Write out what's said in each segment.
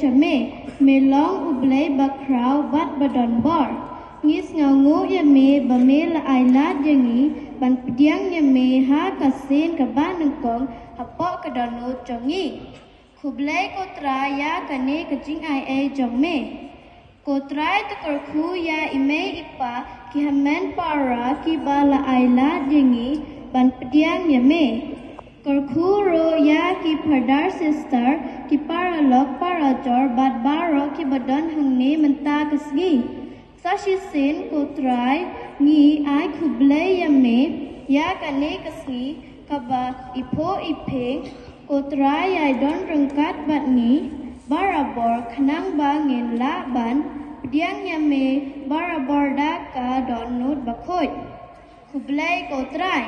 chame me long ublay bakrau bat badon bar ngis ngangu ya me bame la ailat yangi ban pediang ya me ha kasin ka ban nengkong hapok ka donut jongi kublay kotra ya kane kajing ai e jong me kotrai takar khu ya ime ipa ki hamen para ki bala ailat yangi ban pediang ya me Korkuro ya ki pardar sister ki para lok para jor bat baro ki badan hangne menta kasgi sashi sin ko try ni ai kublay yame ya kane kasgi kaba ipo ipe ko try ai don rengkat bat ni barabor khanang ba ngin la ban pediang yame barabor da ka don nut bakhoi kublay ko try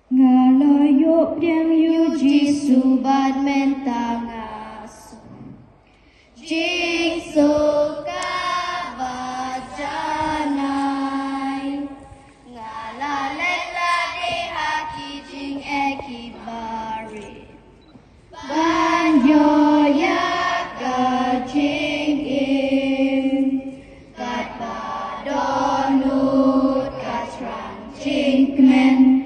ngaloyo yang yu jisu bad mentangas jing soka bajanai ngalalela de haki jing eki bari banyo ya ka jing im kat badonut kat rang jing men